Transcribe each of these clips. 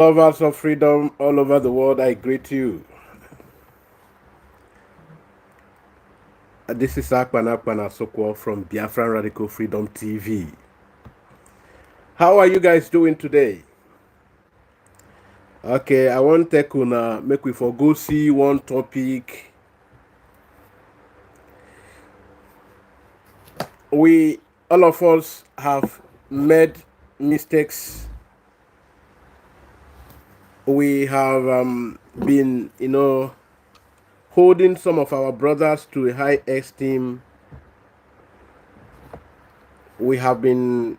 Lovers of freedom all over the world, I greet you. This is Akpan Sokwo from Biafran Radical Freedom TV. How are you guys doing today? Okay, I want to make we for go see one topic. All of us have made mistakes. We have been, holding some of our brothers to a high esteem. We have been,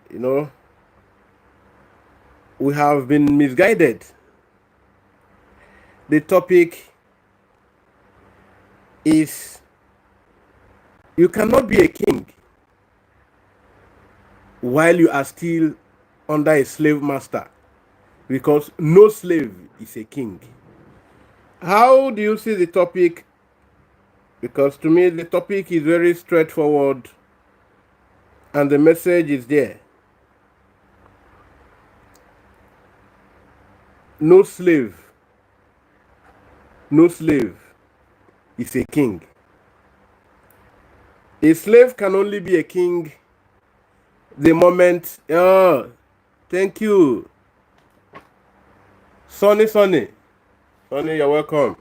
we have been misguided. The topic is you cannot be a king while you are still under a slave master, because no slave is a king. How do you see the topic? Because to me, the topic is very straightforward and the message is there. No slave is a king. A slave can only be a king the moment, thank you. Sonny, you're welcome.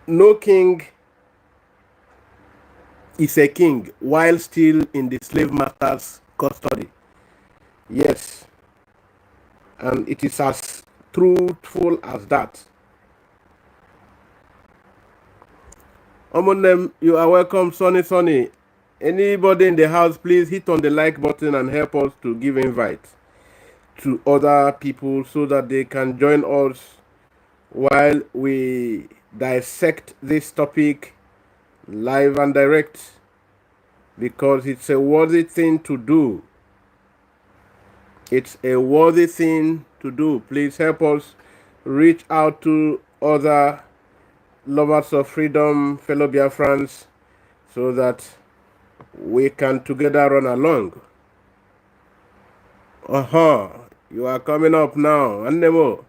No king is a king while still in the slave master's custody. Yes. And it is as truthful as that. You are welcome, Sonny. Anybody in the house, please hit on the like button and help us to give invite to other people so that they can join us while we dissect this topic live and direct, because it's a worthy thing to do. It's a worthy thing to do. Please help us reach out to other lovers of freedom, fellow Biafrans, so that we can together run along. You are coming up now. Annemo.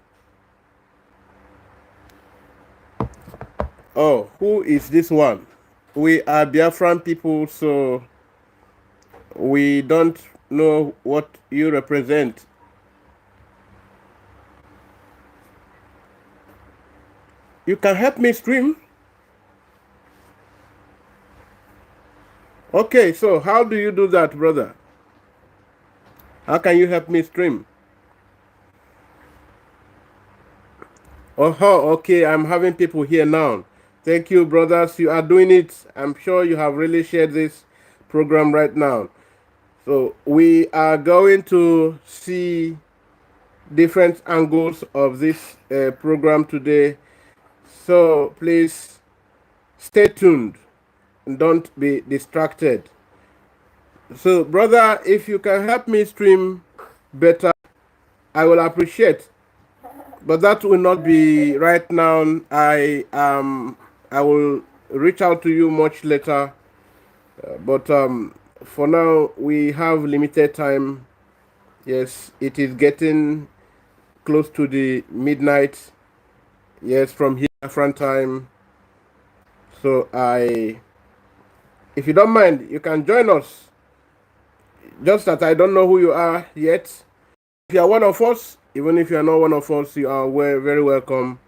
Oh, who is this one? We are Biafran people, so we don't know what you represent. You can help me stream? Okay, so how do you do that, brother? How can you help me stream? Okay, I'm having people here now. Thank you, brothers. You are doing it. I'm sure you have really shared this program right now. So we are going to see different angles of this program today. So please stay tuned and don't be distracted. So, brother, if you can help me stream better, I will appreciate. But that will not be right now. I will reach out to you much later. But for now, we have limited time. Yes, it is getting close to the midnight. Yes, from here, front time. So if you don't mind, you can join us. Just that I don't know who you are yet. If you are one of us, even if you are not one of us, you are very welcome.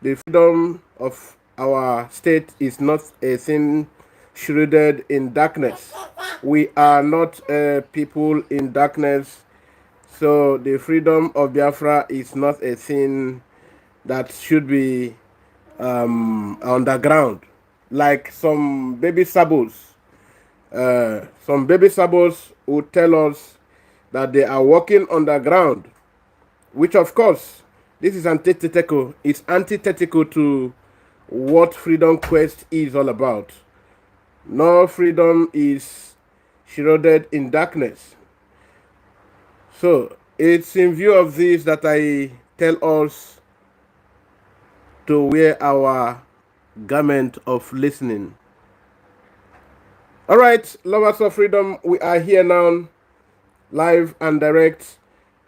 The freedom of our state is not a thing shrouded in darkness. We are not people in darkness. So the freedom of Biafra is not a thing that should be underground. Like some baby sabos. Some baby sabos would tell us that they are walking underground, which of course, this is antithetical. It's antithetical to what Freedom Quest is all about. No freedom is shrouded in darkness. So it's in view of this that I tell us to wear our garment of listening. All right, lovers of freedom, we are here now, live and direct.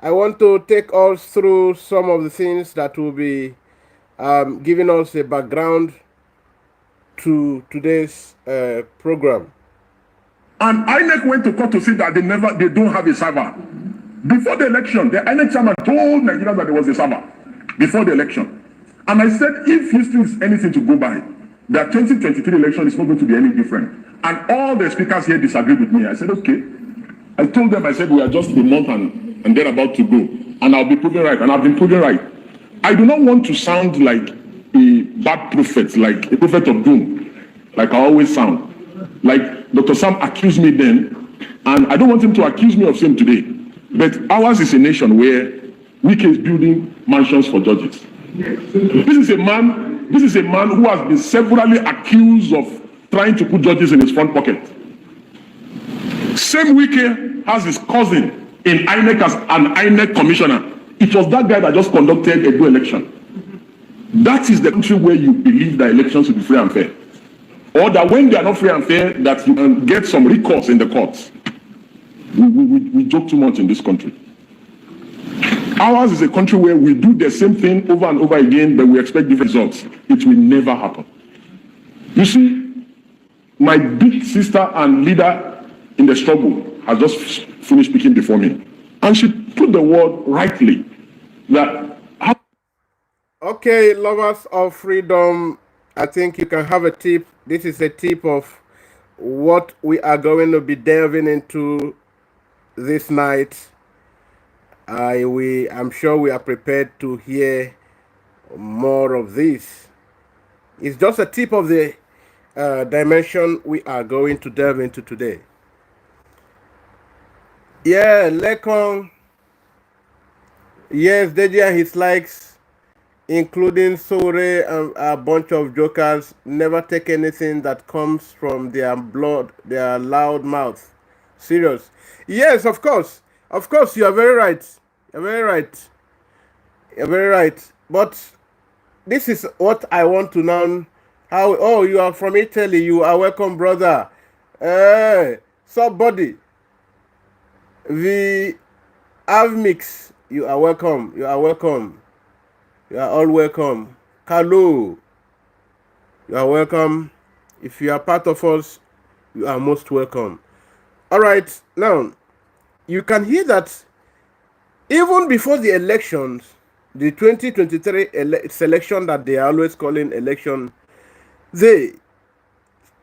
I want to take us through some of the things that will be giving us a background to today's program. And INEC went to court to say that they don't have a server. Before the election, the INEC chairman told Nigerians that there was a server before the election. And I said, if history is anything to go by, the 2023 election is not going to be any different. And all the speakers here disagreed with me. I said, okay. I told them, I said, we are just a month and they're about to go. And I'll be proven right. And I've been proven right. I do not want to sound like a bad prophet, like a prophet of doom, like I always sound. Like Dr. Sam accused me then, and I don't want him to accuse me of same today. But ours is a nation where Wike is building mansions for judges. This is a man who has been severally accused of trying to put judges in his front pocket. Same Wike has his cousin in INEC as an INEC commissioner. It was that guy that just conducted a good election. That is the country where you believe that elections will be free and fair. Or that when they are not free and fair, that you can get some recourse in the courts. We joke too much in this country. Ours is a country where we do the same thing over and over again, but we expect different results. It will never happen. You see, my big sister and leader in the struggle has just finished speaking before me. And she put the word rightly that... Okay, lovers of freedom, I think you can have a tip. This is a tip of what we are going to be delving into this night. I'm sure we are prepared to hear more of this. It's just a tip of the dimension we are going to delve into today. Yeah, Lekon. Yes, Deji and his likes, including Sore and a bunch of jokers, never take anything that comes from their blood, their loud mouth. Serious. Yes, of course. Of course, you are very right. You're very right. You're very right. But this is what I want to know. How? Oh, you are from Italy. You are welcome, brother. Somebody. The Avmix. You are welcome. You are welcome. You are all welcome. Hello. You are welcome. If you are part of us, you are most welcome. All right. Now, you can hear that even before the elections, the 2023 selection that they are always calling election, they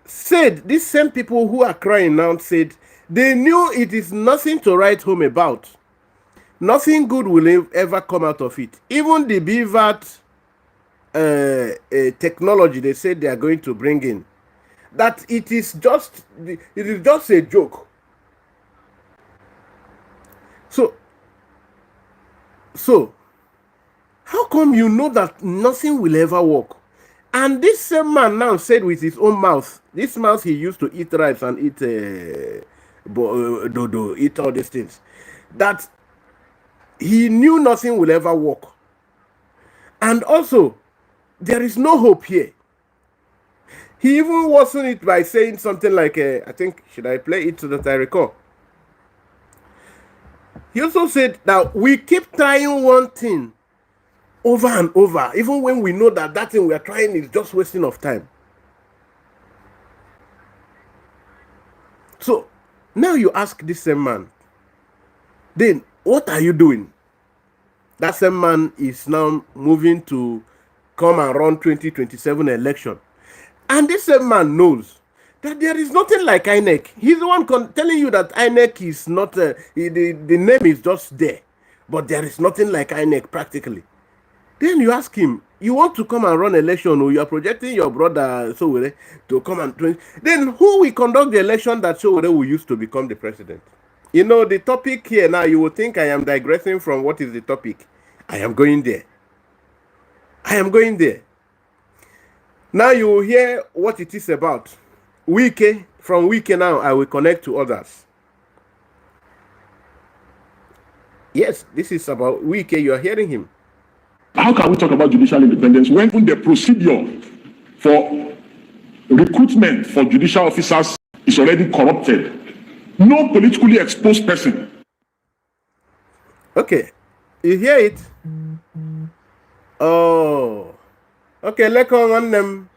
said, these same people who are crying now said, they knew it is nothing to write home about. Nothing good will ever come out of it. Even the BVAT technology they said they are going to bring in, that it is just a joke. So how come you know that nothing will ever work? And this same man now said with his own mouth, this mouth he used to eat rice and eat dodo, eat all these things, that he knew nothing will ever work. And also, there is no hope here. He even worsened it by saying something like, I think, should I play it so that I recall? He also said that we keep trying one thing over and over, even when we know that that thing we are trying is just wasting of time. So, now you ask this same man, then what are you doing? That same man is now moving to come and run 2027 election. And this same man knows that there is nothing like INEC. He's the one telling you that INEC is not, the name is just there. But there is nothing like INEC practically. Then you ask him, you want to come and run election, or you are projecting your brother Sowore to come and... Then who will conduct the election that Sowore will use to become the president? You know, the topic here now, you will think I am digressing from what is the topic. I am going there. I am going there. Now you will hear what it is about. Wike, from Wike now, I will connect to others. Yes, this is about Wike, you are hearing him. How can we talk about judicial independence when the procedure for recruitment for judicial officers is already corrupted? No politically exposed person. Okay, You hear it? Oh. Okay, Lekon on them.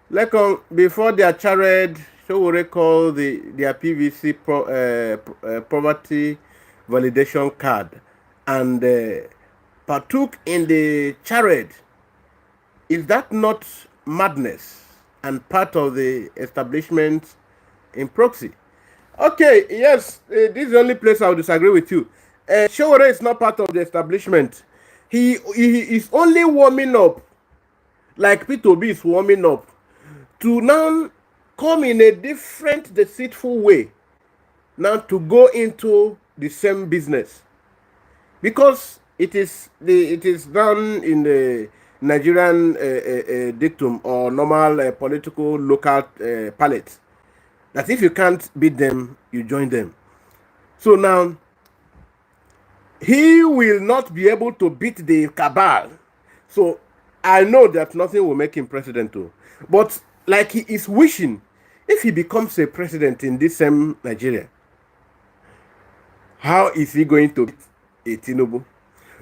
Lekon, before they are charred, so we recall their PVC poverty validation card and partook in the charade. Is that not madness and part of the establishment in proxy? Okay, yes, this is the only place I would disagree with you. Showore is not part of the establishment. He is only warming up, like P2B is warming up, to now come in a different, deceitful way, now to go into the same business. Because it is done in the Nigerian dictum or normal political local palette that if you can't beat them, you join them. So now, he will not be able to beat the cabal. So I know that nothing will make him president too. But like he is wishing, if he becomes a president in this same Nigeria, how is he going to beat a Tinubu?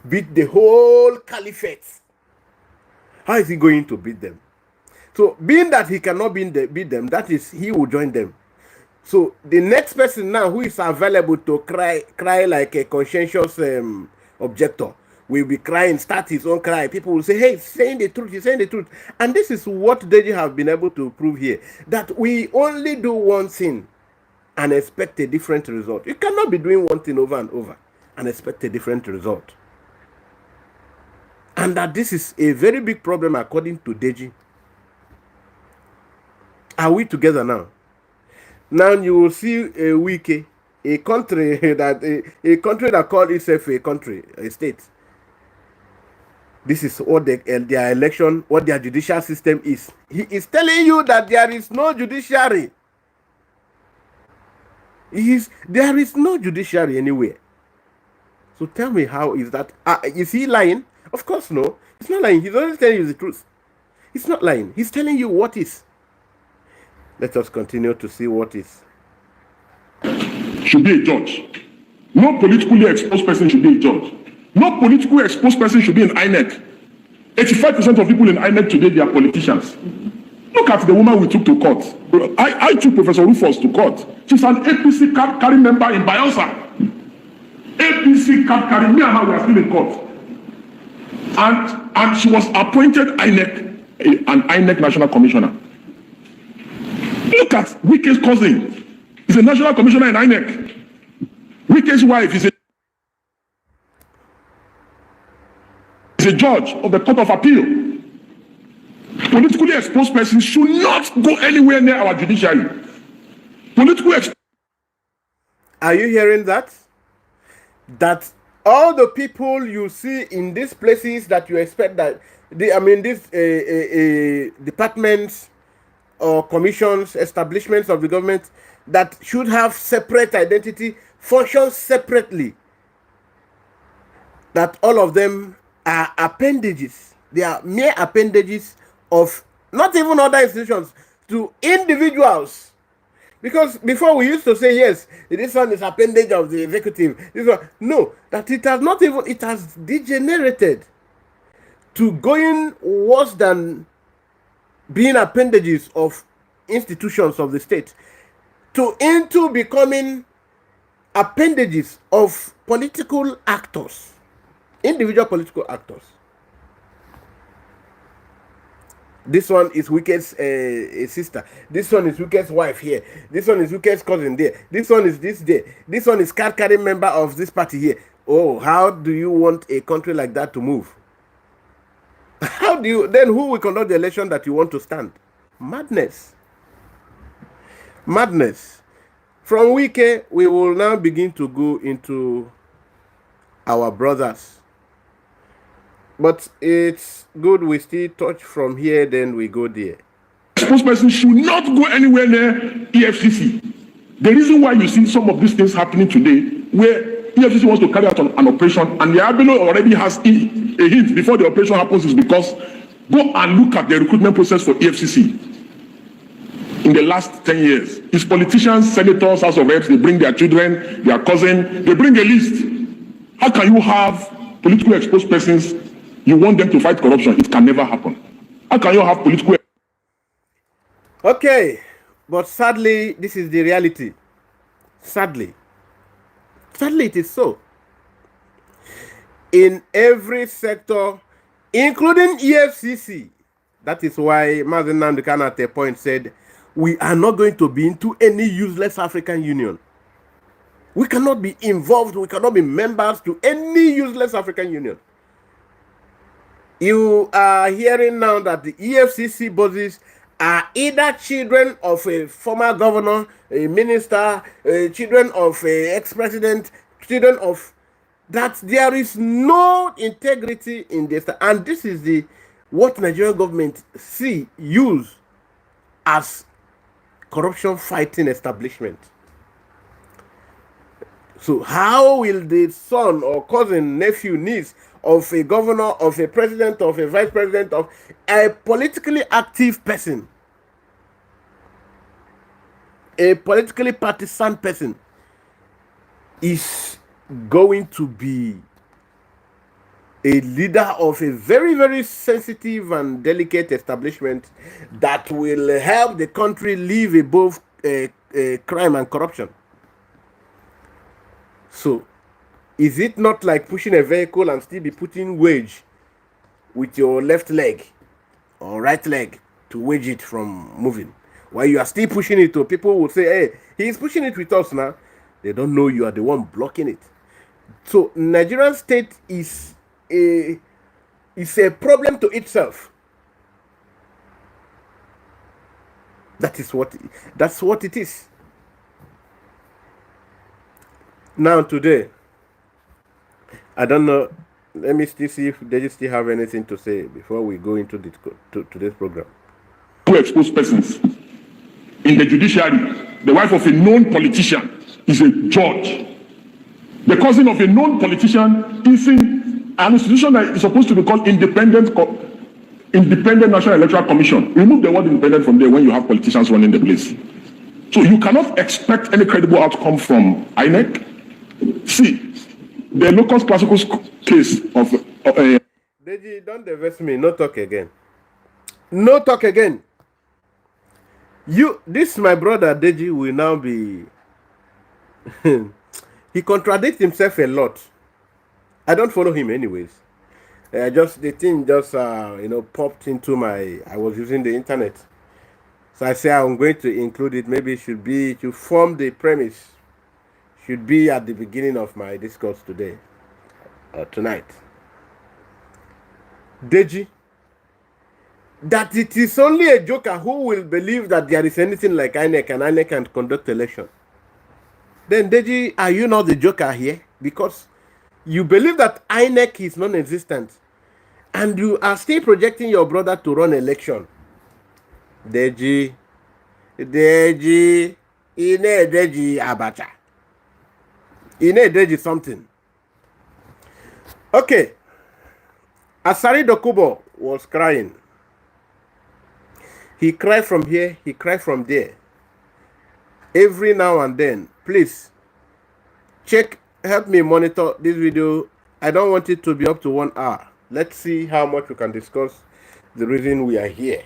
Beat the whole caliphate? How is he going to beat them? So being that he cannot beat them, that is, he will join them. So the next person now who is available to cry like a conscientious objector will be crying, start his own cry. People will say, hey, he's saying the truth, he's saying the truth. And this is what Deji have been able to prove here, that we only do one thing and expect a different result. You cannot be doing one thing over and over and expect a different result. And that this is a very big problem according to Deji. Are we together now? Now you will see a wiki, a country a country that called itself a country, a state. This is what their election, what their judicial system is. He is telling you that there is no judiciary. There is no judiciary anywhere. So tell me, how is that? Is he lying? Of course no. He's not lying. He's only telling you the truth. He's not lying. He's telling you what is. Let us continue to see what is. Should be a judge. No politically exposed person should be a judge. No politically exposed person should be in INEC. 85% of people in INEC today, they are politicians. Look at the woman we took to court. I took Professor Rufus to court. She's an APC card carrying member in Bayelsa. APC card carrying, me and her, we are still in court. And she was appointed INEC, an INEC national commissioner. Look at Wike's cousin. He's a national commissioner in INEC. Wike's wife is a judge of the Court of Appeal. Politically exposed persons should not go anywhere near our judiciary. Are you hearing that? That all the people you see in these places that you expect that, these departments or commissions, establishments of the government that should have separate identity, function separately, that all of them are appendages. They are mere appendages of not even other institutions, to individuals. Because before we used to say, yes, this one is appendage of the executive. This one, no, that it has not even, it has degenerated to going worse than being appendages of institutions of the state, into becoming appendages of political actors, individual political actors. This one is Wike's sister. This one is Wike's wife here. This one is Wike's cousin there. This one is this there. This one is card carrying member of this party here. Oh, how do you want a country like that to move? How do you, then who will conduct the election that you want to stand? Madness. Madness. From Wike, we will now begin to go into our brothers. But it's good we still touch from here, then we go there. Exposed person should not go anywhere near EFCC. The reason why you see some of these things happening today, where EFCC wants to carry out an operation, and the Abelo already has a hint before the operation happens, is because go and look at the recruitment process for EFCC. In the last 10 years, it's politicians, senators, House of Reps, they bring their children, their cousin, they bring a list. How can you have politically exposed persons, you want them to fight corruption. It can never happen. How can you have political... Okay, but sadly, this is the reality. Sadly it is so. In every sector, including EFCC. That is why Mazen Nandekan at a point said, we are not going to be into any useless African Union. We cannot be involved, we cannot be members to any useless African Union. You are hearing now that the EFCC bosses are either children of a former governor, a minister, children of an ex-president, children of... that there is no integrity in this. And this is what Nigerian government use as corruption fighting establishment. So how will the son or cousin, nephew, niece of a governor, of a president, of a vice president, of a politically active person, a politically partisan person, is going to be a leader of a very, very sensitive and delicate establishment that will help the country live above crime and corruption? So, is it not like pushing a vehicle and still be putting wedge with your left leg or right leg to wedge it from moving? While you are still pushing it, to people will say, hey, he's pushing it with us now. They don't know you are the one blocking it. So, Nigerian state is a problem to itself. That's what it is. Now today, I don't know. Let me still see if they still have anything to say before we go into today's program. Who expose persons in the judiciary? The wife of a known politician is a judge. The cousin of a known politician is in an institution that is supposed to be called Independent National Electoral Commission. Remove the word independent from there when you have politicians running the place. So you cannot expect any credible outcome from INEC. See, the Locust Classical case of... Deji, don't divest me. No talk again. No talk again. This my brother Deji will now be... He contradicts himself a lot. I don't follow him anyways. The thing just popped into my... I was using the internet. So I say I'm going to include it. Maybe it should be to form the premise. Should be at the beginning of my discourse today or tonight. Deji, that it is only a joker who will believe that there is anything like INEC and INEC can conduct election. Then Deji, are you not the joker here? Because you believe that INEC is non-existent and you are still projecting your brother to run election. Deji, Deji Abacha. Deji something. Okay. Asari Dokubo was crying. He cried from here, he cried from there. Every now and then, please, help me monitor this video. I don't want it to be up to 1 hour. Let's see how much we can discuss the reason we are here.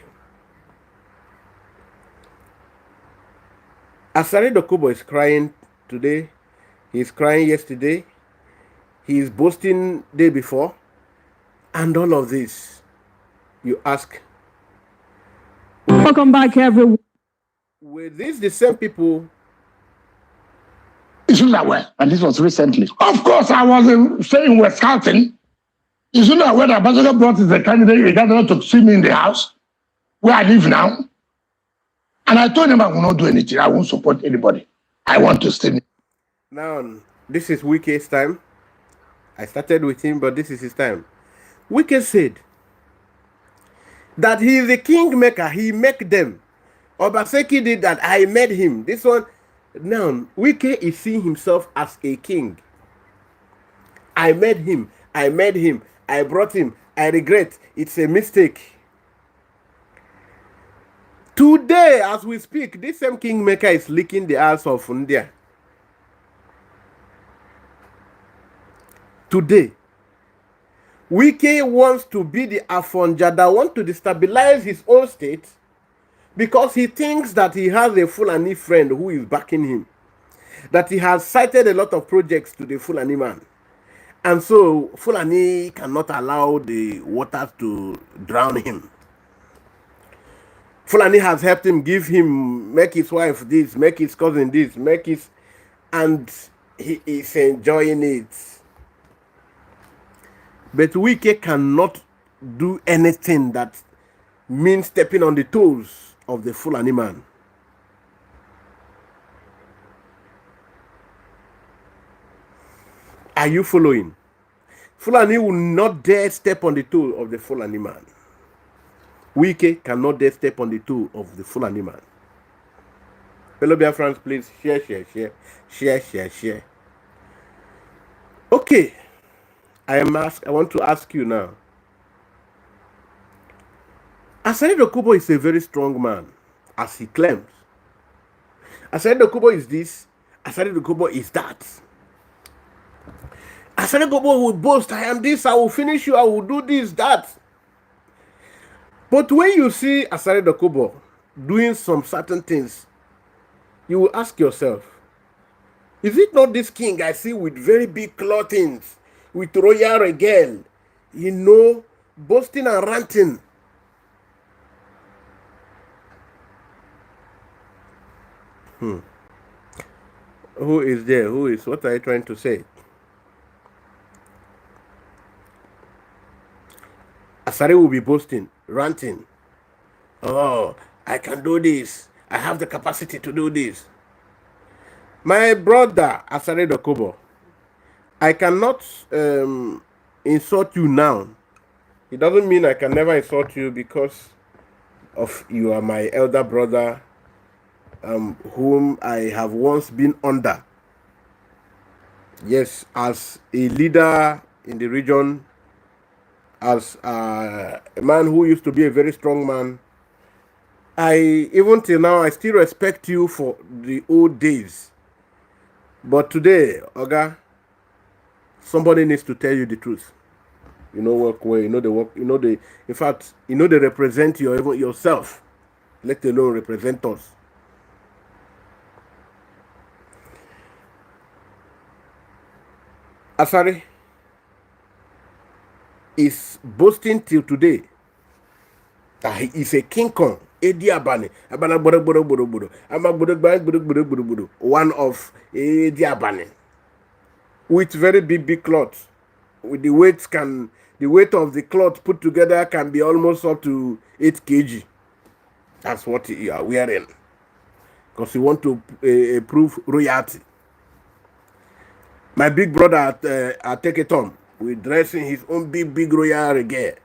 Asari Dokubo is crying today. He's crying yesterday. He's boasting day before. And all of this, you ask. Welcome back, everyone. Were these the same people? Isn't that well? And this was recently. Of course, I was saying we're scouting. Isn't that where the ambassador brought is a candidate to see me in the house where I live now? And I told him I will not do anything. I won't support anybody. I want to stay. Now, this is Wike's time. I started with him, but this is his time. Wike said that he is a king maker. He make them. Obaseki did that. I made him. This one. Now, Wike is seeing himself as a king. I made him. I made him. I brought him. I regret. It's a mistake. Today, as we speak, this same kingmaker is licking the ass of India. Today, Wike wants to be the Afonja that wants to destabilize his own state because he thinks that he has a Fulani friend who is backing him, that he has cited a lot of projects to the Fulani man. And so Fulani cannot allow the waters to drown him. Fulani has helped him, make his wife this, make his cousin this, and he is enjoying it. But Wike cannot do anything that means stepping on the toes of the Fulani man. Are you following? Fulani will not dare step on the toe of the Fulani man. Wike cannot dare step on the toe of the Fulani man. Fellow Biafrans, please share. Okay, I want to ask you now. Asari Dokubo is a very strong man, as he claims. Asari Dokubo is this, Asari Dokubo is that. Asari Dokubo will boast, I am this, I will finish you, I will do this, that. But when you see Asari Dokubo doing some certain things, you will ask yourself, is it not this king I see with very big clothings, with royal regal, boasting and ranting? Who is there? What are you trying to say? Asari will be boasting, ranting. Oh, I can do this. I have the capacity to do this. My brother, Asari Dokubo, I cannot insult you now. It doesn't mean I can never insult you because of you are my elder brother, whom I have once been under. Yes, as a leader in the region, as a man who used to be a very strong man, even till now, I still respect you for the old days. But today, Oga, somebody needs to tell you the truth. Work well, the work, in fact, they represent you, even yourself, let alone represent us. Asari is boasting till today that he is a King Kong, one of Edi Abane, with very big cloth. With the weight of the cloth put together can be almost up to 8 kg. That's what you are wearing, because you want to prove royalty. My big brother at Teketom, we dressing his own big royal regalia.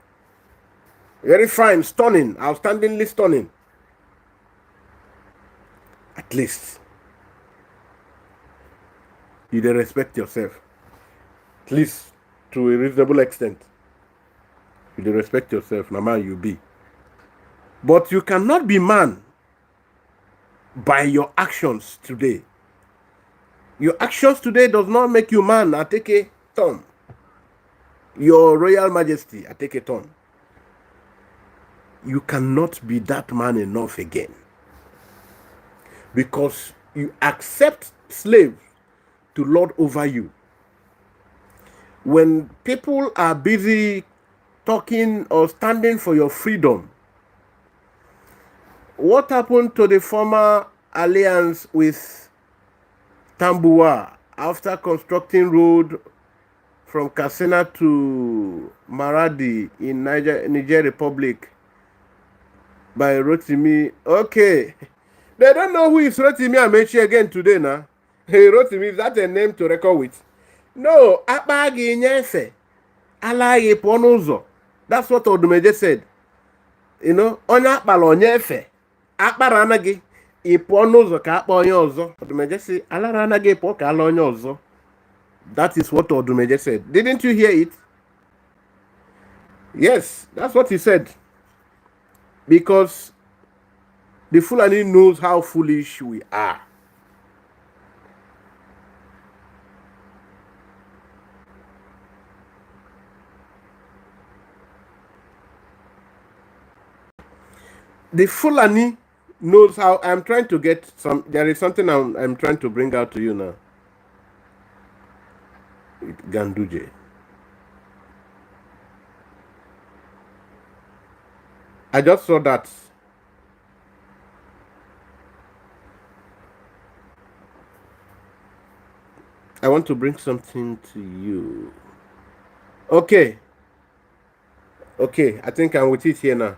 Very fine, stunning, outstandingly stunning. At least you dey respect yourself. At least to a reasonable extent. You dey respect yourself, na man you be. But you cannot be man by your actions today. Your actions today does not make you man. I take a turn. Your Royal Majesty, I take a turn. You cannot be that man enough again, because you accept slaves to lord over you. When people are busy talking or standing for your freedom, what happened to the former alliance with Tambuwa after constructing road from Katsina to Maradi in Niger Republic by Rotimi? Okay, they don't know who is Rotimi Amechi again today now. Hey, Rotimi, is that a name to record with? No, Akpagi Nyefe, Alaye Ponozo. That's what Odumeje said. Onya Akpalo Nyefe, Akpara Anagi, Iponozo ka Akpa onye ozo. Odumeje say, Alara Anagi Ipo ka ala onye ozo. That is what Odumeje said. Didn't you hear it? Yes, that's what he said. Because the Fulani knows how foolish we are. The Fulani knows how. I'm trying to get some. There is something I'm trying to bring out to you now. Ganduje. I just saw that. I want to bring something to you. Okay. Okay, I think I'm with it here now.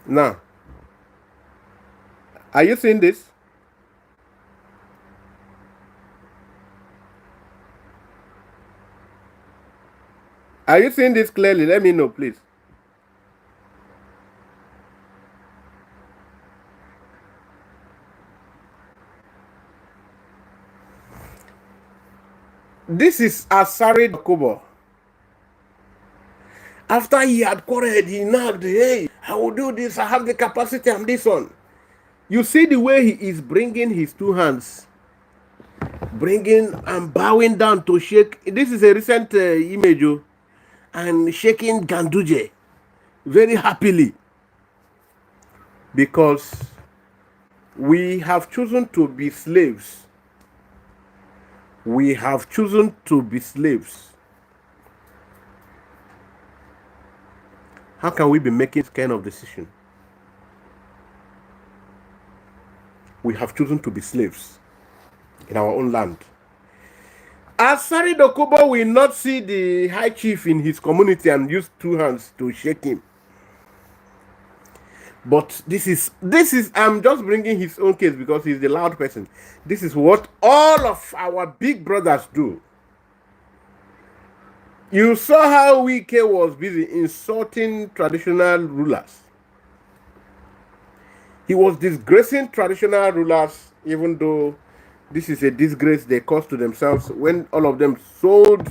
Now, are you seeing this? Are you seeing this clearly? Let me know, please. This is Asari Dokubo. After he had quarreled, he nagged, hey, I will do this, I have the capacity, I'm this one. You see the way he is bringing his two hands, bringing and bowing down to shake. This is a recent image, and shaking Ganduje very happily. Because we have chosen to be slaves. We have chosen to be slaves. How can we be making this kind of decision? We have chosen to be slaves in our own land. Asari Dokubo will not see the high chief in his community and use two hands to shake him. But this is I'm just bringing his own case because he's the loud person. This is what all of our big brothers do. You saw how Wike was busy insulting traditional rulers. He was disgracing traditional rulers, even though this is a disgrace they caused to themselves when all of them sold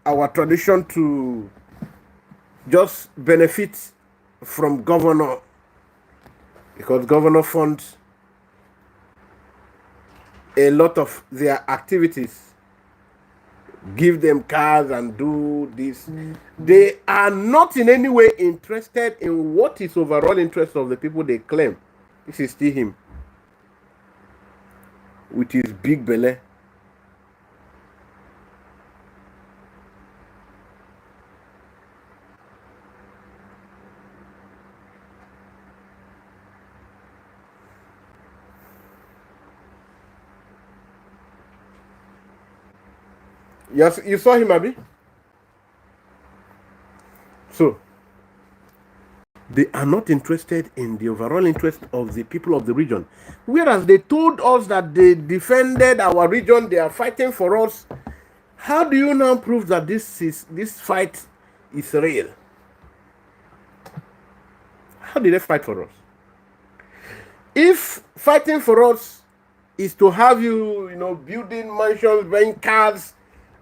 our tradition to just benefit from governor, because governor funds a lot of their activities, give them cars and do this. They are not in any way interested in what is overall interest of the people they claim. This is still him with his big belly. Yes, you saw him, Abi? So, they are not interested in the overall interest of the people of the region. Whereas they told us that they defended our region, they are fighting for us. How do you now prove that this fight is real? How did they fight for us? If fighting for us is to have you, building mansions, buying cars,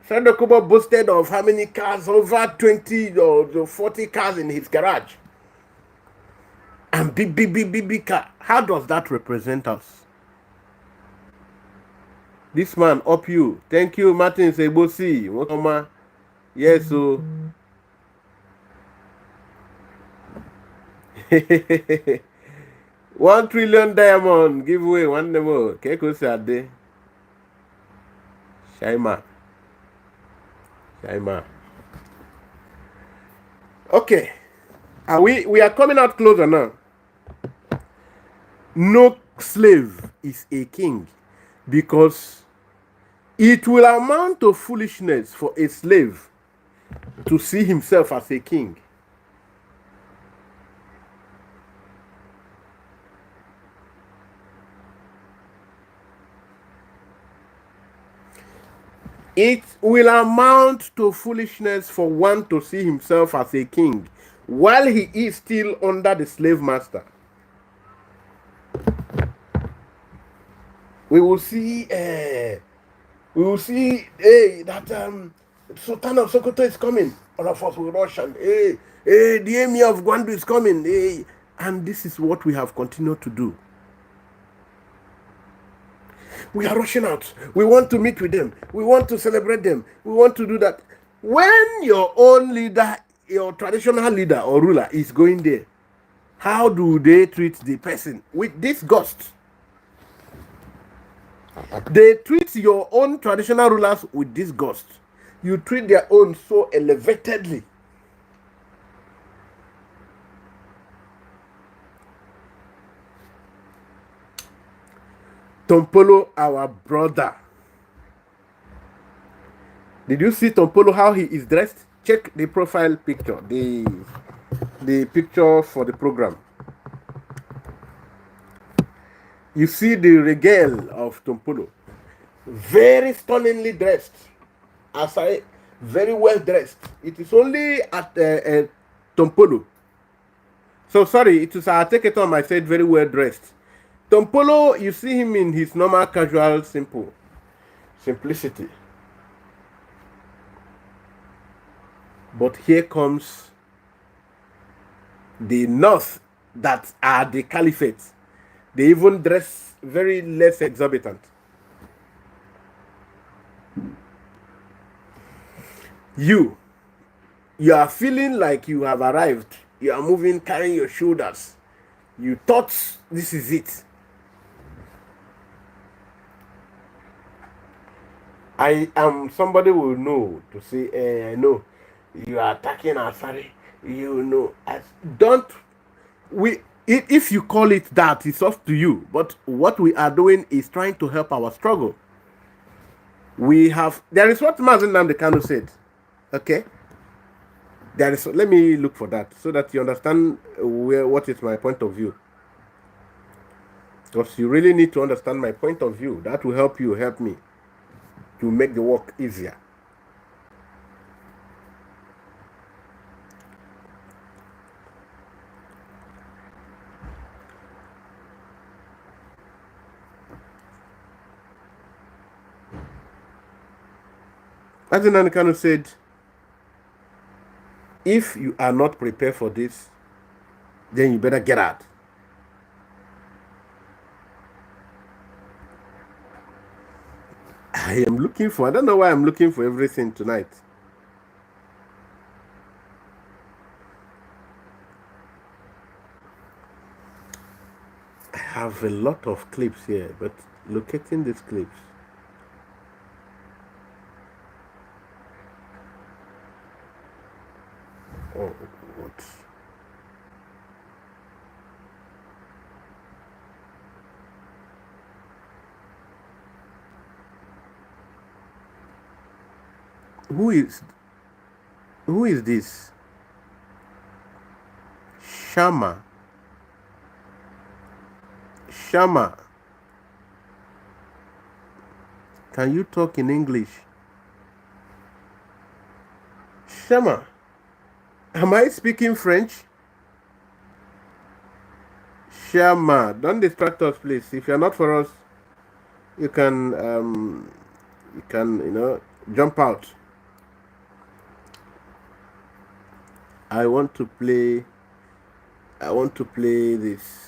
Asari Dokubo boasted of how many cars, over 20 or 40 cars in his garage. And big car. How does that represent us? This man up you. Thank you, Martin Sebosi. Welcome. Yes, so. 1 trillion diamond giveaway. One more. Keko Sade. Shaima. Okay. We are coming out closer now. No slave is a king, because it will amount to foolishness for a slave to see himself as a king. It will amount to foolishness for one to see himself as a king while he is still under the slave master. We will see that Sultan of Sokoto is coming. All of us will rush and the emir of Gwandu is coming. And this is what we have continued to do. We are rushing out. We want to meet with them. We want to celebrate them. We want to do that. When your own leader, your traditional leader or ruler is going there, How do they treat the person? With disgust. They treat your own traditional rulers with disgust. You treat their own so elevatedly. Tompolo, our brother. Did you see Tompolo how he is dressed? Check the profile picture, the picture for the program. You see the regale of Tompolo. Very stunningly dressed. Asari, very well dressed. It is only at Tompolo. So sorry, it is our take it on. I said very well dressed. Tompolo, you see him in his normal, casual, simplicity. But here comes the north that are the caliphate. They even dress very less exorbitant. You are feeling like you have arrived. You are moving, carrying your shoulders. You thought this is it. I am somebody will know to say, I know you are attacking Asari. You know, don't we? If you call it that, it's up to you. But what we are doing is trying to help our struggle. There is what Mazen Namdekano said. Okay. There is. Let me look for that so that you understand what is my point of view. Because you really need to understand my point of view. That will help me to make the work easier. Mazen Namdekano said, if you are not prepared for this, then you better get out. I don't know why I'm looking for everything tonight. I have a lot of clips here, but locating these clips. Oh, what? Who is this? Shama. Can you talk in English? Shama. Am I speaking French? Shama. Don't distract us, please. If you're not for us, you can jump out. I want to play this.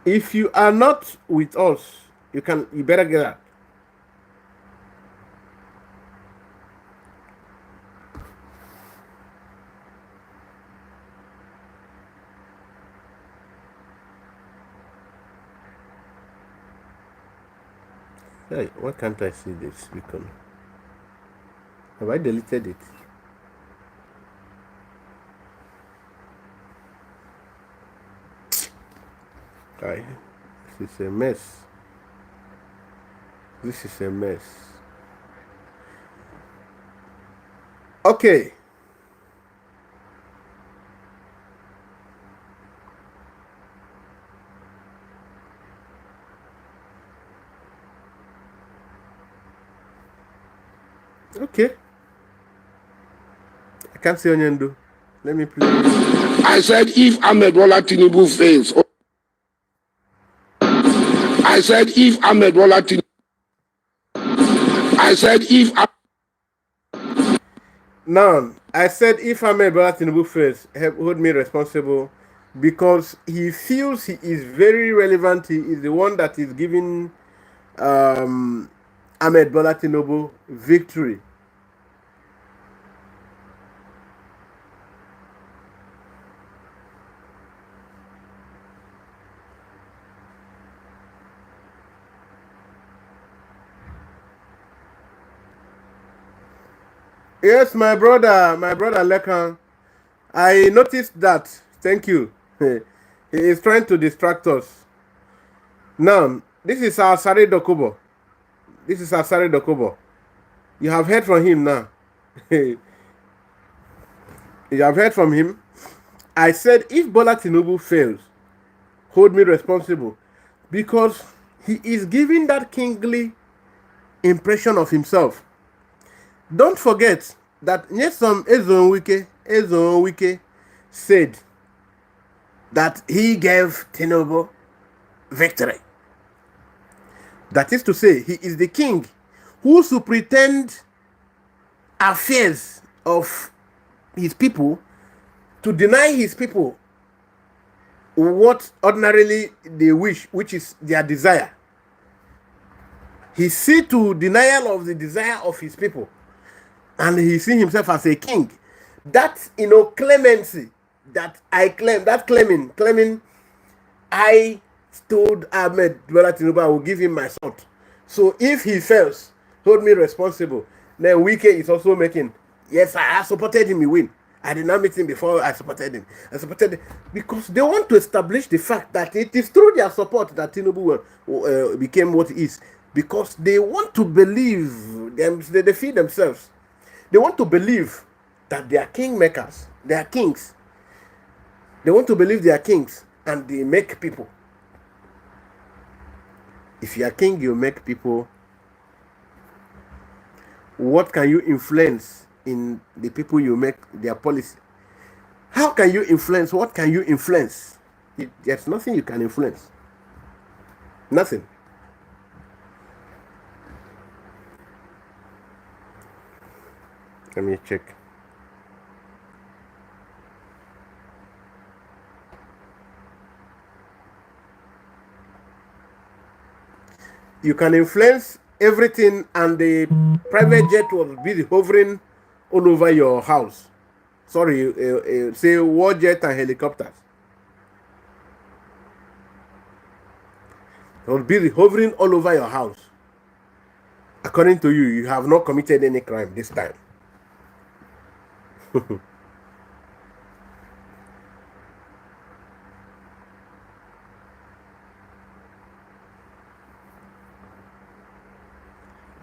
If you are not with us, you better get out. Hey, why can't I see this beacon? Have I deleted it? This is a mess. This is a mess. Okay. Okay. I can't see Onyendo. Let me play. I said if Ahmed Bola Tinubu fails. I said if Ahmed Bola Tinubu. I said if. Now, I said if Ahmed Bola Tinubu fails, hold me responsible because he feels he is very relevant. He is the one that is giving Ahmed Bola Tinubu victory. Yes, my brother Lekan. I noticed that. Thank you. He is trying to distract us. Now, this is Asari Dokubo. This is Asari Dokubo. You have heard from him now. You have heard from him. I said, if Bola Tinubu fails, hold me responsible. Because he is giving that kingly impression of himself. Don't forget that Nyesom Ezonwike said that he gave Tinubu victory. That is to say, he is the king who superintend affairs of his people to deny his people what ordinarily they wish, which is their desire. He see to denial of the desire of his people, and he see himself as a king. That clemency that I claim, that claiming I told Ahmed Bola Tinubu I will give him my sword. So if he fails, hold me responsible. Then Wike is also making, yes, I supported him, he win. I did not meet him before I supported him. I supported him because they want to establish the fact that it is through their support that Tinubu became what he is. Because they want to believe, they defeat themselves. They want to believe that they are kingmakers, they are kings. They want to believe they are kings and they make people. If you are king, you make people. What can you influence in the people you make their policy? How can you influence? What can you influence? There's nothing you can influence. Nothing. Let me check. You can influence everything, and the private jet will be hovering all over your house. Sorry, say war jet and helicopters. It will be hovering all over your house. According to you, you have not committed any crime this time.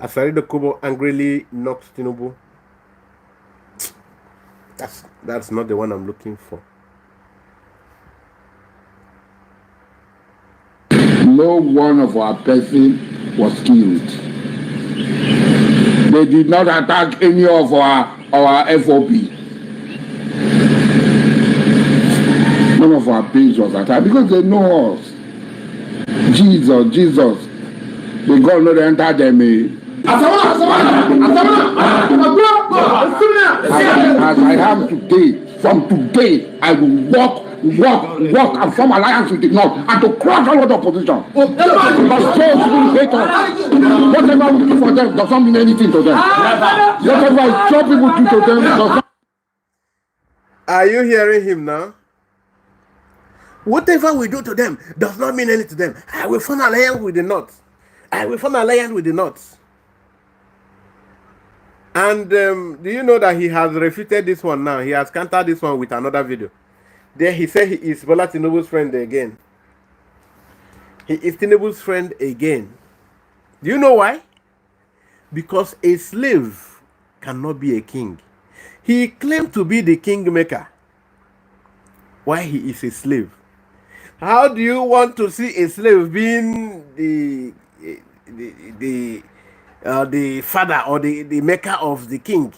Asari Dokubo angrily knocks Tinubu. That's not the one I'm looking for. No one of our person was killed. They did not attack any of our FOP. None of our base was attacked because they know us. Jesus. They God not enter them. As I am today, from today, I will walk and form alliance with the North and to crush all of the opposition. Because those who hate us, whatever we do for them does not mean anything to them. Whatever some people do to them does not. Are you hearing him now? Whatever we do to them does not mean anything to them. I will form alliance with the North. I will form alliance with the North. And do you know that he has refuted this one now? He has countered this one with another video. There he said he is Bola Tinubu's friend again. He is Tinubu's friend again. Do you know why? Because a slave cannot be a king. He claimed to be the kingmaker. Why he is a slave? How do you want to see a slave being the father or the maker of the king?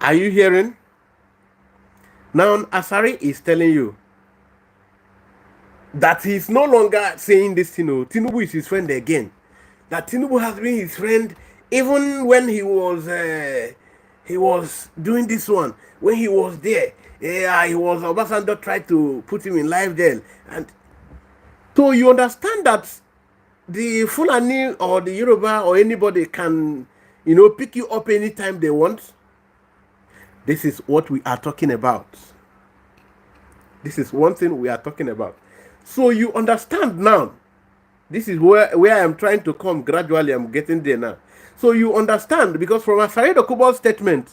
Are you hearing? Now Asari is telling you that he's no longer saying this, Tinubu is his friend again. That Tinubu has been his friend Even when he was doing this one, when he was there, he was Obasanjo tried to put him in live jail. And so you understand that the Fulani or the Yoruba or anybody can, pick you up anytime they want. This is what we are talking about. This is one thing we are talking about. So you understand now. This is where I'm trying to come gradually. I'm getting there now. So you understand, because from Asari Dokubo's statement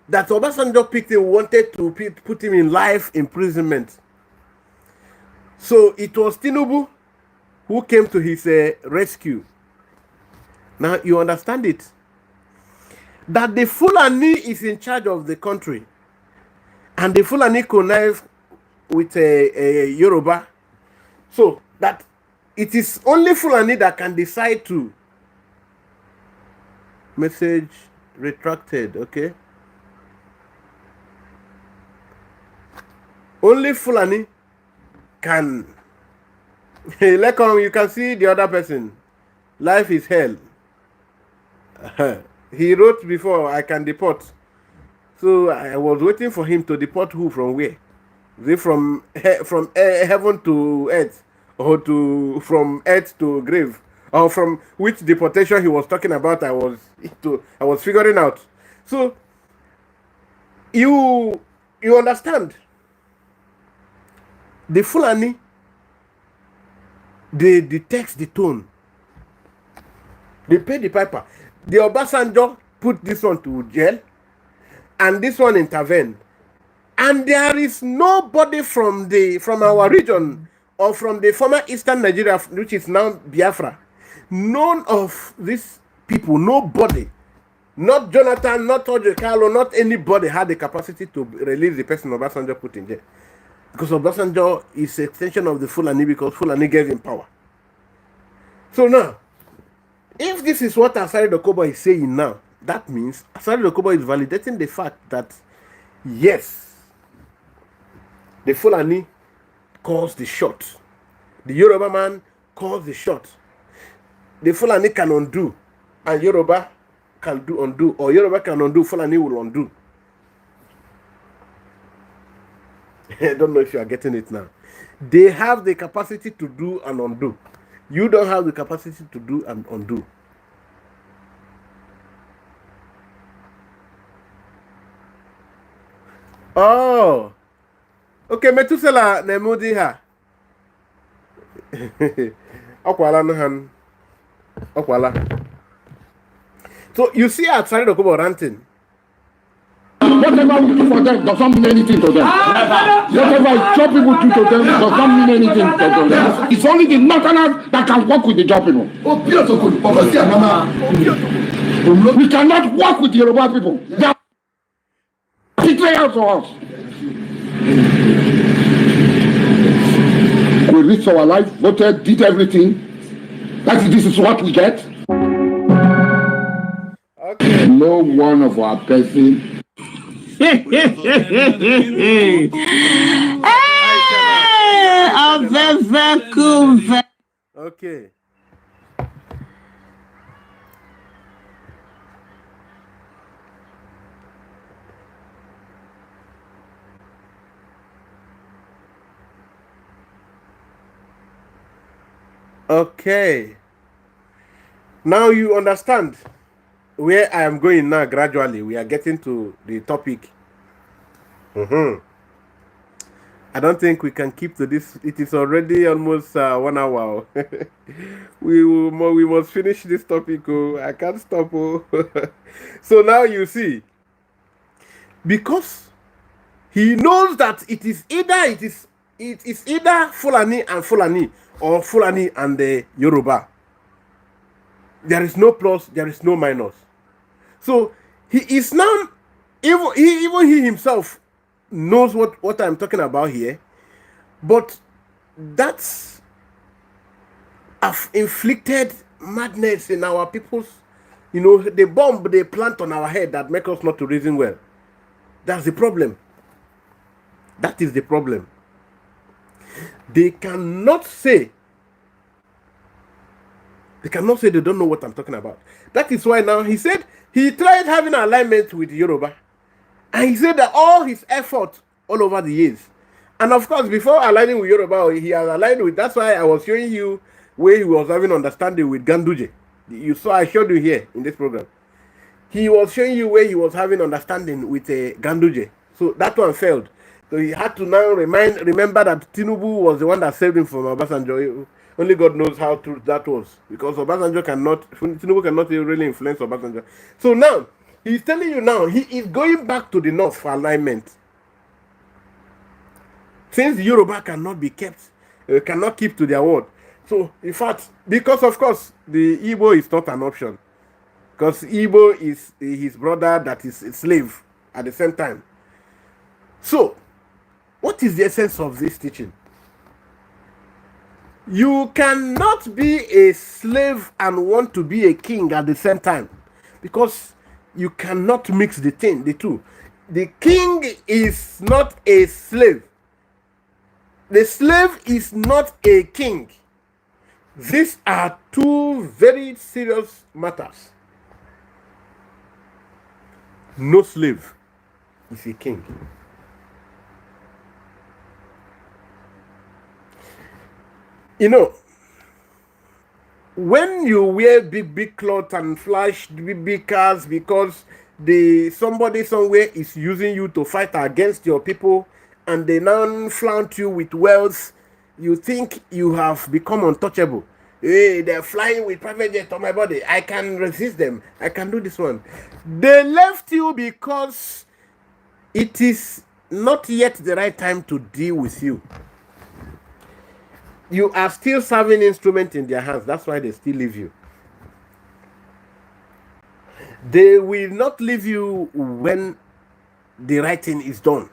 that Obasanjo picked him, wanted to put him in life imprisonment. So it was Tinubu who came to his rescue. Now you understand it. That the Fulani is in charge of the country. And the Fulani connive with a Yoruba. So that it is only Fulani that can decide to message retracted, okay? Only Fulani can. Lekon, you can see the other person. Life is hell. He wrote before, I can deport. So I was waiting for him to deport who from where? Is it from heaven to earth, or from earth to grave, or from which deportation he was talking about? I was figuring out. So you understand? The Fulani, they detect the tone. They pay the piper. The Obasanjo put this one to jail, and this one intervened. And there is nobody from our region or from the former Eastern Nigeria, which is now Biafra. None of these people, nobody, not Jonathan, not Ojo Carlo, not anybody had the capacity to release the person Obasanjo put in jail. Because Obasanjo is an extension of the Fulani, because Fulani gave him power. So now, if this is what Asari Dokubo is saying now, that means Asari Dokubo is validating the fact that, yes, the Fulani calls the shot. The Yoruba man calls the shot. The Fulani can undo, and Yoruba can do undo, or Yoruba can undo, Fulani will undo. I don't know if you are getting it now. They have the capacity to do and undo. You don't have the capacity to do and undo. Oh, okay. Metusela nemudi ha. Okwala no han. Okwala. So you see, Asari Dokubo ranting. Whatever we do for them does not mean anything to them. Whatever job people do to them does not mean anything to them. It's only the northerners that can work with the job people. We cannot work with the Yoruba people. They are betrayal to us. We risked our life, voted, did everything. This is what we get. Okay. No one of our person. Okay. Okay. Now you understand where I am going now. Gradually, we are getting to the topic. I don't think we can keep to this. It is already almost 1 hour. we must finish this topic. Oh, I can't stop. Oh. So now you see, because he knows that it is either Fulani and Fulani, or Fulani and the Yoruba. There is no plus, there is no minus. So he is now, even he himself knows what I'm talking about here, but that's inflicted madness in our people's, the bomb they plant on our head that make us not to reason well. That's the problem. That is the problem. They cannot say They cannot say they don't know what I'm talking about. That is why now he said he tried having alignment with Yoruba. And he said that all his effort all over the years. And of course, before aligning with Yoruba, he has aligned with, that's why I was showing you where he was having understanding with Ganduje. You saw, I showed you here in this program. He was showing you where he was having understanding with Ganduje. So that one failed. So he had to now remember that Tinubu was the one that saved him from Obasanjo. Only God knows how true that was. Because Tinubu cannot really influence Obasanjo. So now, he's telling you now, he is going back to the north for alignment. Since Yoruba cannot be kept, cannot keep to their word. So, in fact, because of course, the Igbo is not an option. Because Igbo is his brother that is a slave at the same time. So, what is the essence of this teaching? You cannot be a slave and want to be a king at the same time. Because you cannot mix the two. The king is not a slave. The slave is not a king. These are two very serious matters. No slave is a king. You know, when you wear big clothes and flash big cars because somebody somewhere is using you to fight against your people, and they now flaunt you with wealth, you think you have become untouchable. Hey, they're flying with private jet on my body. I can resist them. I can do this one. They left you because it is not yet the right time to deal with you. You are still serving instrument in their hands. That's why they still leave you. They will not leave you when the right thing is done.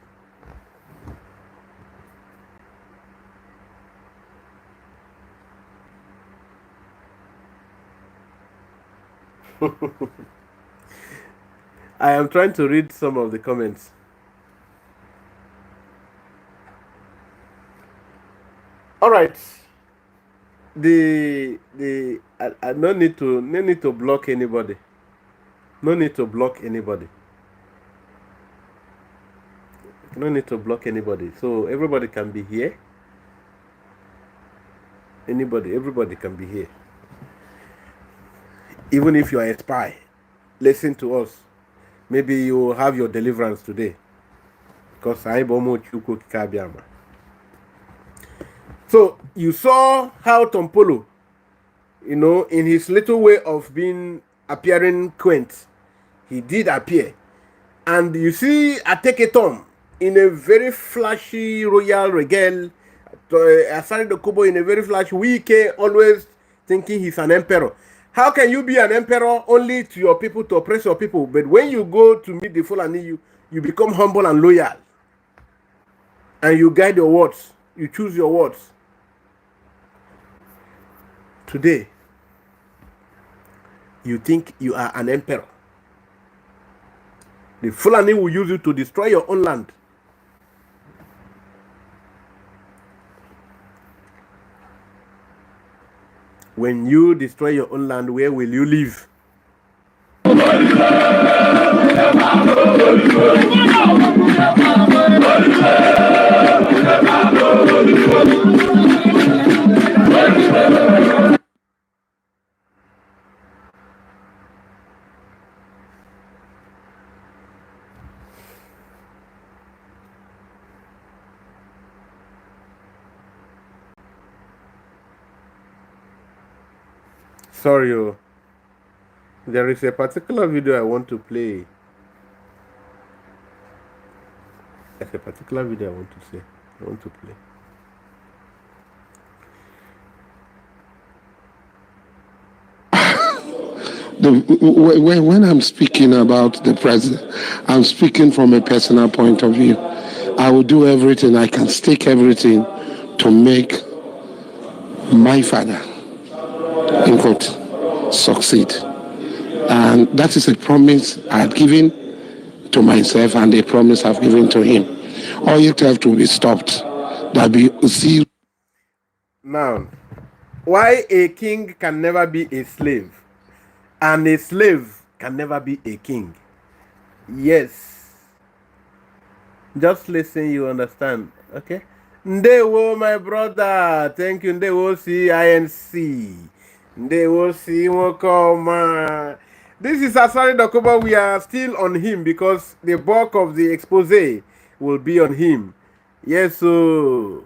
I am trying to read some of the comments. All right. I no need to block anybody. No need to block anybody. No need to block anybody. So everybody can be here. Everybody can be here. Even if you are a spy, listen to us. Maybe you will have your deliverance today. Because I bomo chuko kikabiama. So you saw how Tompolo, in his little way of appearing quaint, he did appear. And you see Ateketom in a very flashy royal regal, Asari Dokubo in a very flashy Wike, always thinking he's an emperor. How can you be an emperor only to your people, to oppress your people? But when you go to meet the Fulani, you become humble and loyal. And you guide your words. You choose your words. Today, you think you are an emperor. The Fulani will use you to destroy your own land. When you destroy your own land, where will you live? Sorry, there is a particular video I want to play. There's a particular video I want to play. When I'm speaking about the president, I'm speaking from a personal point of view. I will do everything, I can stake everything to make my father, in quote, succeed. And that is a promise I had given to myself and a promise I've given to him. All you have to be stopped. There'll be zero. Now, why a king can never be a slave, and a slave can never be a king. Yes. Just listen, you understand. Okay? Ndewo, my brother. Thank you. Ndewo CINC. Ndewo C Wokoma. This is Asari Dokubo. We are still on him because the bulk of the expose will be on him. Yes, so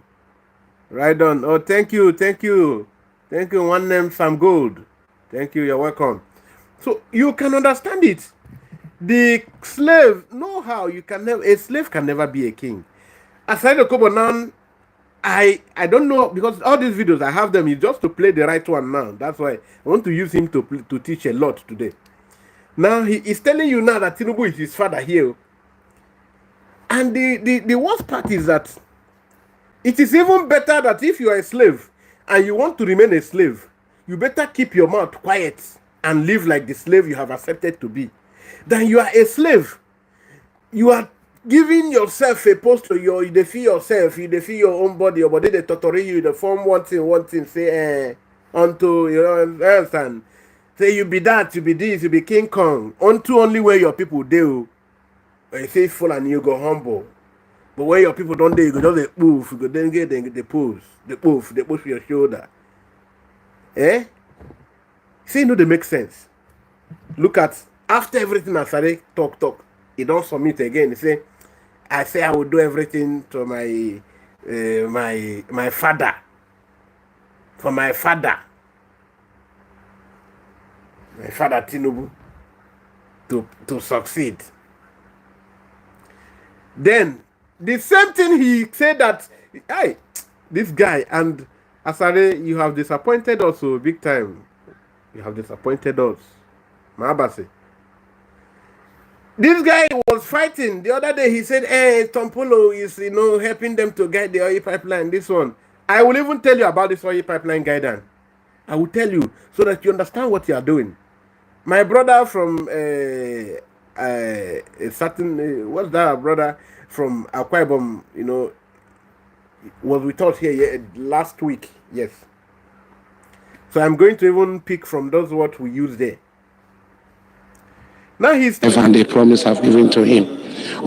right on. Oh, thank you, thank you. Thank you. One name, Sam Gold. Thank you, you're welcome. So you can understand it. The slave, know how you can never, a slave can never be a king. Aside Dokubo now, I don't know, because all these videos I have them is just to play the right one now. That's why I want to use him to teach a lot today. Now he is telling you now that Tinubu is his father here. And the worst part is that it is even better that if you are a slave and you want to remain a slave, you better keep your mouth quiet and live like the slave you have accepted to be. Then you are a slave. You are giving yourself a post to you defeat yourself, you defeat your own body, your body they torture you, they form one thing, say unto you know, understand. Say you be that, you be this, you be King Kong, unto only where your people do. When you say full and you go humble. But when your people don't do, you go just they move, you go then get the pose, they push your shoulder. Eh? See, no, they make sense. Look at after everything Asari talk, he don't submit again. He say, I say I will do everything to my my father. For my father Tinubu to succeed. Then the same thing he said that, hey, this guy and Asari, you have disappointed us so big time. You have disappointed us. Mahabasi. This guy was fighting. The other day he said, hey, Tompolo is, helping them to guide the oil pipeline. This one. I will even tell you about this oil pipeline guidance. I will tell you so that you understand what you are doing. My brother from a certain, what's that brother from Akwa Ibom, was with us here last week. Yes. So I'm going to even pick from those what we use there. Now he's and the promise I've given to him.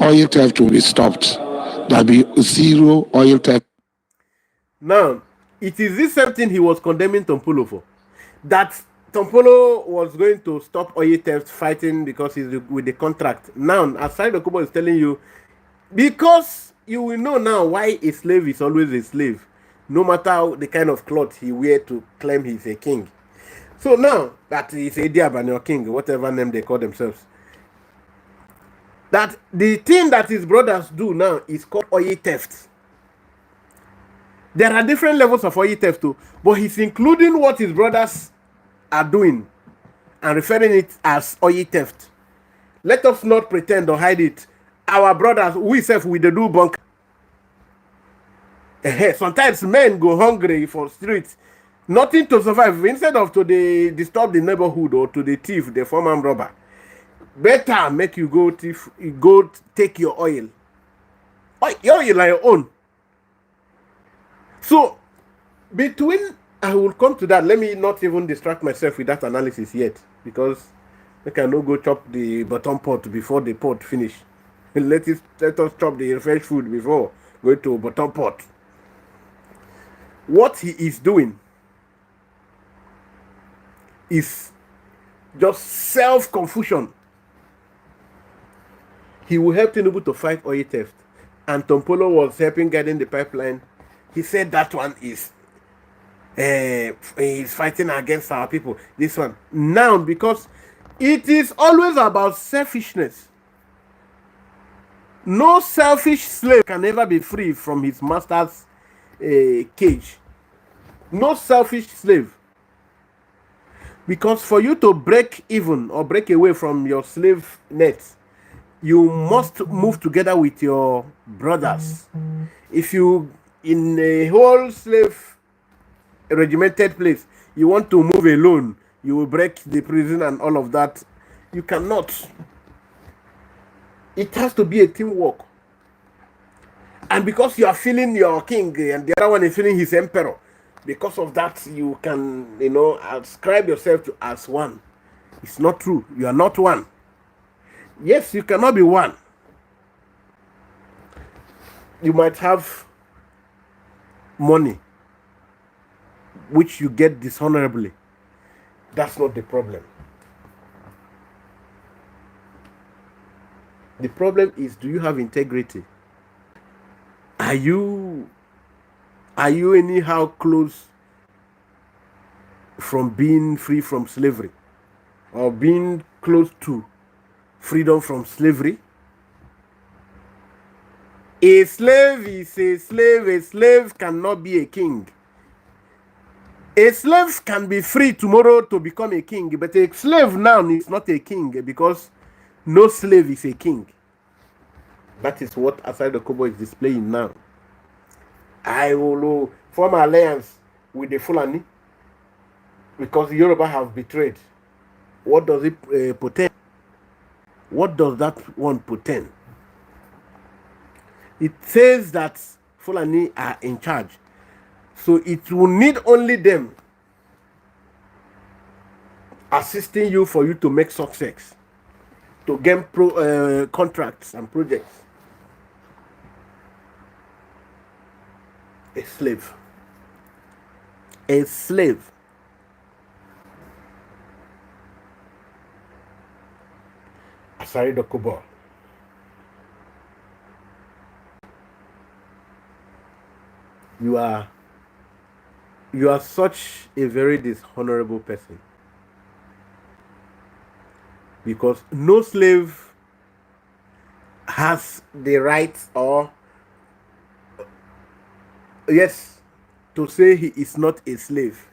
Oil theft will be stopped. There'll be zero oil theft. Now, it is this same thing he was condemning Tompolo for. That Tompolo was going to stop oil theft fighting because he's with the contract. Now, Asari Dokubo is telling you, because you will know now why a slave is always a slave, no matter the kind of cloth he wear to claim he's a king. So now that he's a Diaban or king, whatever name they call themselves, that the thing that his brothers do now is called oil theft. There are different levels of oil theft too, but he's including what his brothers are doing and referring it as oil theft. Let us not pretend or hide it. Our brothers, we self with the do bunk. Sometimes men go hungry for streets, nothing to survive. Instead of to disturb the neighborhood or to the thief, the former robber, better make you go thief, you go take your oil. Your oil on your own. So I will come to that. Let me not even distract myself with that analysis yet, because I cannot go chop the bottom pot before the pot finish. Let us chop the fresh food before going to bottom pot. What he is doing is just self-confusion. He will help Tinubu to fight oil theft. And Tompolo was helping guiding the pipeline. He said that one is he's fighting against our people. This one. Now, because it is always about selfishness. No selfish slave can ever be free from his master's cage. No selfish slave. Because for you to break even or break away from your slave net, you must move together with your brothers. If you, in a whole slave regimented place, you want to move alone, you will break the prison and all of that. You cannot. It has to be a teamwork. And because you are feeling your king and the other one is feeling his emperor, Because of that, you can, you know, ascribe yourself to as one. It's not true. You are not one. Yes, you cannot be one. You might have money, which you get dishonorably. That's not the problem. The problem is, do you have integrity? Are you anyhow close from being free from slavery, or being close to freedom from slavery? A slave is a slave. A slave cannot be a king. A slave can be free tomorrow to become a king, but a slave now is not a king, because no slave is a king. That is what Asari Dokubo is displaying now. I will form an alliance with the Fulani because the Yoruba have betrayed. What does it portend? What does that one portend? It says that Fulani are in charge. So it will need only them assisting you for you to make success, to gain contracts and projects. A slave. A slave. Asari Dokubo. You are such a very dishonorable person, because no slave has the right, or yes, to say he is not a slave,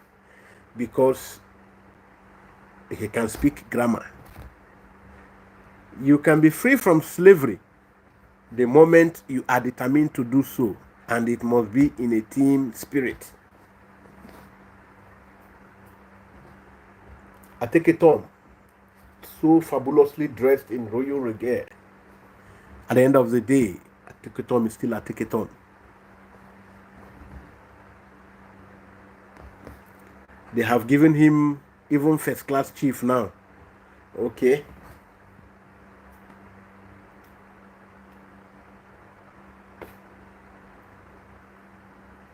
because he can speak grammar. You can be free from slavery the moment you are determined to do so, and it must be in a team spirit. I take it on, so fabulously dressed in royal regalia. At the end of the day, Ateketon is still Ateketon. They have given him even first class chief now. Okay.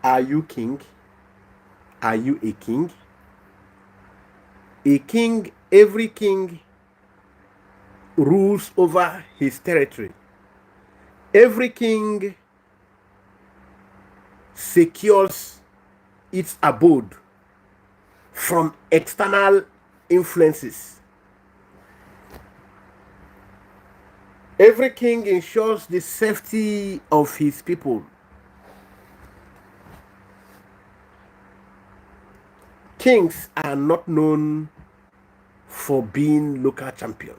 Are you king? Are you a king? A king, every king rules over his territory. Every king secures its abode from external influences. Every king ensures the safety of his people. Kings are not known for being local champions.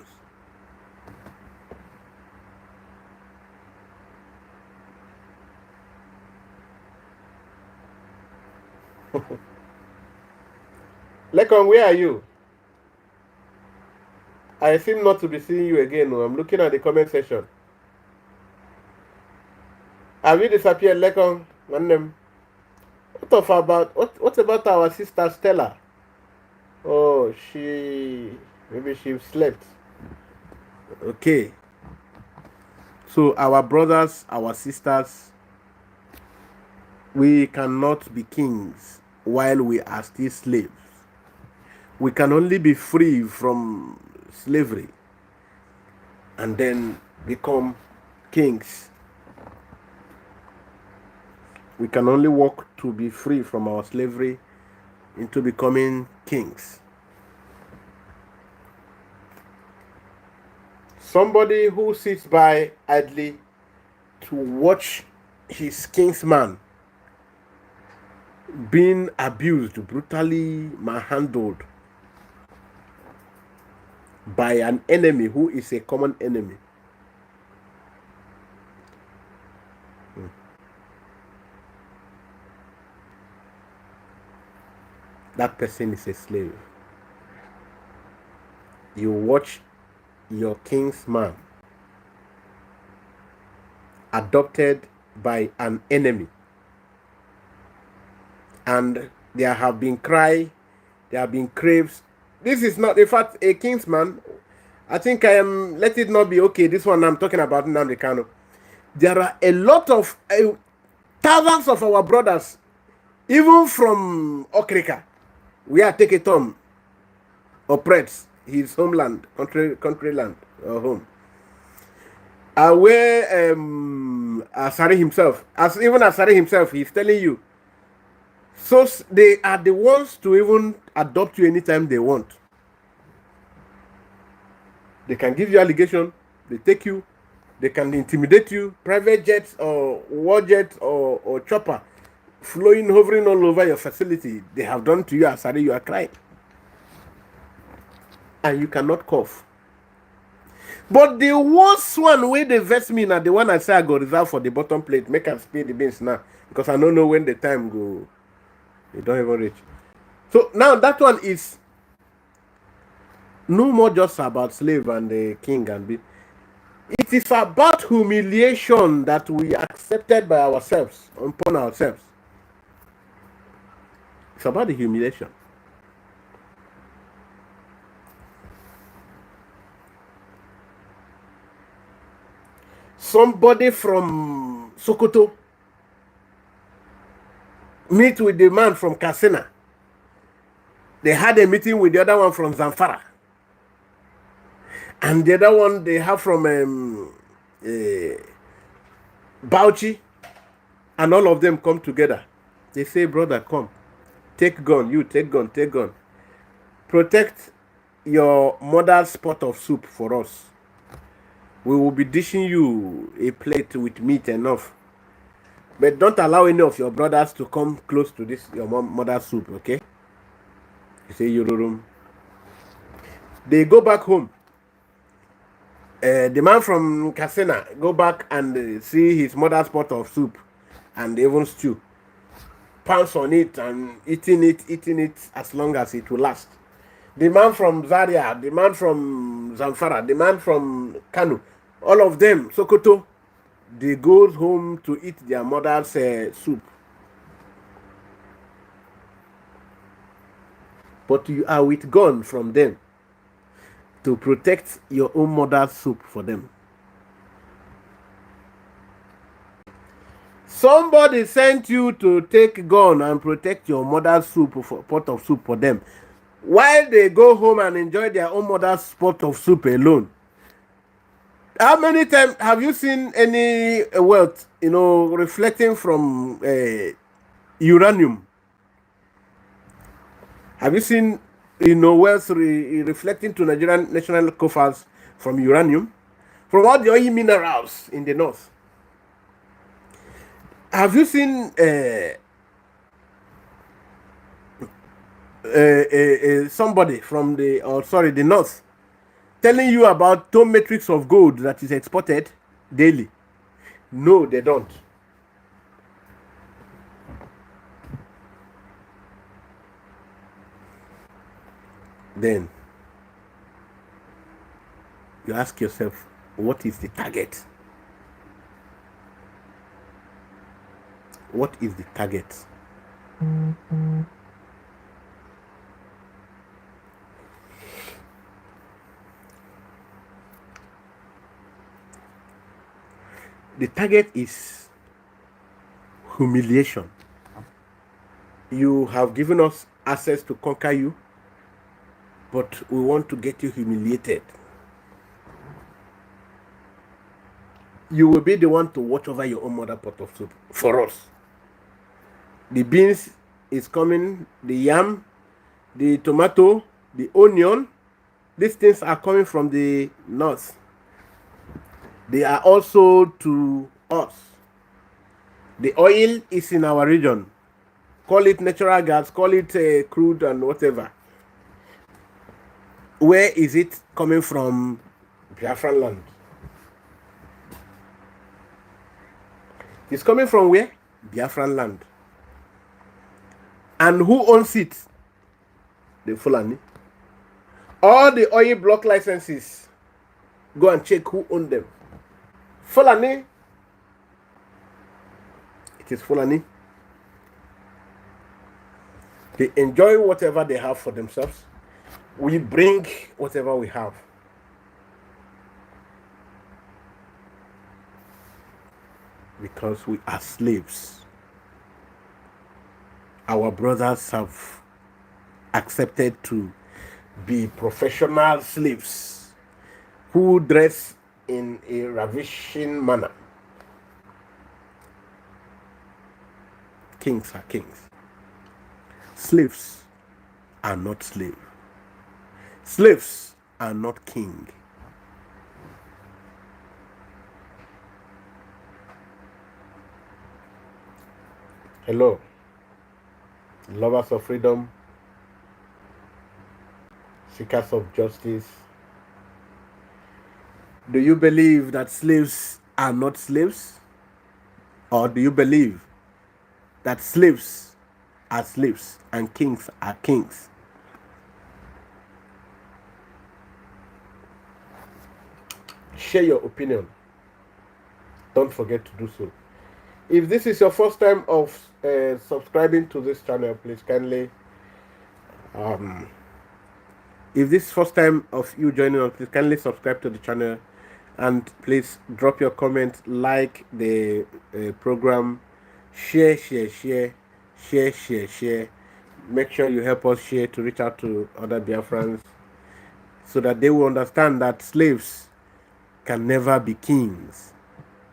Lekon, where are you? I seem not to be seeing you again. I'm looking at the comment section. Have you disappeared, Lekon? What about our sister Stella? Oh, maybe she slept. Okay. So our brothers, our sisters, we cannot be kings while we are still slaves. We can only be free from slavery and then become kings. We can only work to be free from our slavery into becoming kings. Somebody who sits by idly to watch his kinsman being abused, brutally manhandled by an enemy who is a common enemy. That person is a slave. You watch your kinsman adopted by an enemy, and There have been cry, there have been craves. This is not, in fact, a kingsman. I think I am, let it not be okay. This one I'm talking about Nnamdi Kanu. There are a lot of, thousands of our brothers, even from Okrika, we are taking Tom or Pretz, his homeland, country land, or home. Where Asari himself, even Asari himself, he's telling you. So they are the ones to even adopt you anytime they want. They can give you allegation, they take you, they can intimidate you, private jets or war jets or chopper, flowing, hovering all over your facility. They have done to you, Asari, you are crying. And you cannot cough. But the worst one where they vex me now, the one I say I go reserve for the bottom plate, make us pay the beans now. Because I don't know when the time go. They don't even reach. So now that one is no more just about slave and the king and be. It is about humiliation that we accepted by ourselves, upon ourselves. It's about the humiliation. Somebody from Sokoto meet with the man from Katsina. They had a meeting with the other one from Zamfara. And the other one they have from Bauchi. And all of them come together. They say, brother, come. Take gun. You take gun. Take gun. Protect your mother's pot of soup for us. We will be dishing you a plate with meat enough. But don't allow any of your brothers to come close to this, your mother's soup, okay? You say, Yururum. They go back home. The man from Katsina go back and see his mother's pot of soup and even stew. Pounce on it and eating it as long as it will last. The man from Zaria, the man from Zamfara, the man from Kanu, all of them, Sokoto, they go home to eat their mother's soup. But you are withdrawn from them to protect your own mother's soup for them. Somebody sent you to take gun and protect your mother's soup, pot of soup for them, while they go home and enjoy their own mother's pot of soup alone. How many times have you seen any wealth, reflecting from uranium? Have you seen, wealth reflecting to Nigerian national coffers from uranium? From all the oil minerals in the north? Have you seen somebody from the north telling you about ton metrics of gold that is exported daily? No, they don't. Then you ask yourself, what is the target? What is the target? The target is humiliation. You have given us access to conquer you, but we want to get you humiliated. You will be the one to watch over your own mother pot of soup for us. The beans is coming, the yam, the tomato, the onion. These things are coming from the north. They are also to us. The oil is in our region. Call it natural gas, call it crude and whatever. Where is it coming from? Biafran land. It's coming from where? Biafran land. And who owns it? The Fulani. All the oil block licenses, go and check who owns them. Fulani. It is Fulani. They enjoy whatever they have for themselves. We bring whatever we have. Because we are slaves. Our brothers have accepted to be professional slaves who dress in a ravishing manner. Kings are kings. Slaves are not slaves. Slaves are not king. Hello, lovers of freedom, seekers of justice. Do you believe that slaves are not slaves? Or do you believe that slaves are slaves and kings are kings? Share your opinion. Don't forget to do so. If this is your first time of subscribing to this channel, please kindly if this is first time of you joining us, please kindly subscribe to the channel, and please drop your comment, like the program, share. Make sure you help us share to reach out to other Biafrans so that they will understand that slaves can never be kings.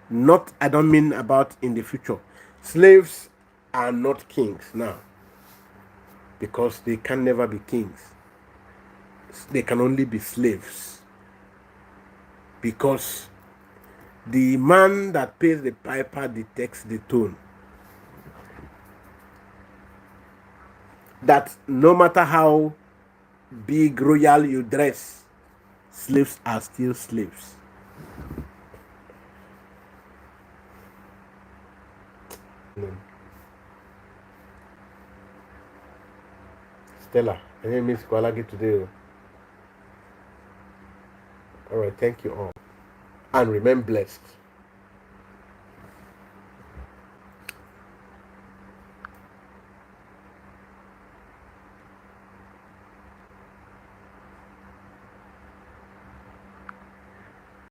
Not, I don't mean about in the future. Slaves are not kings now because they can never be kings. They can only be slaves because the man that pays the piper detects the tone. That no matter how big royal you dress, slaves are still slaves. Stella, my name is Kwalagi today. All right, thank you all, and remain blessed.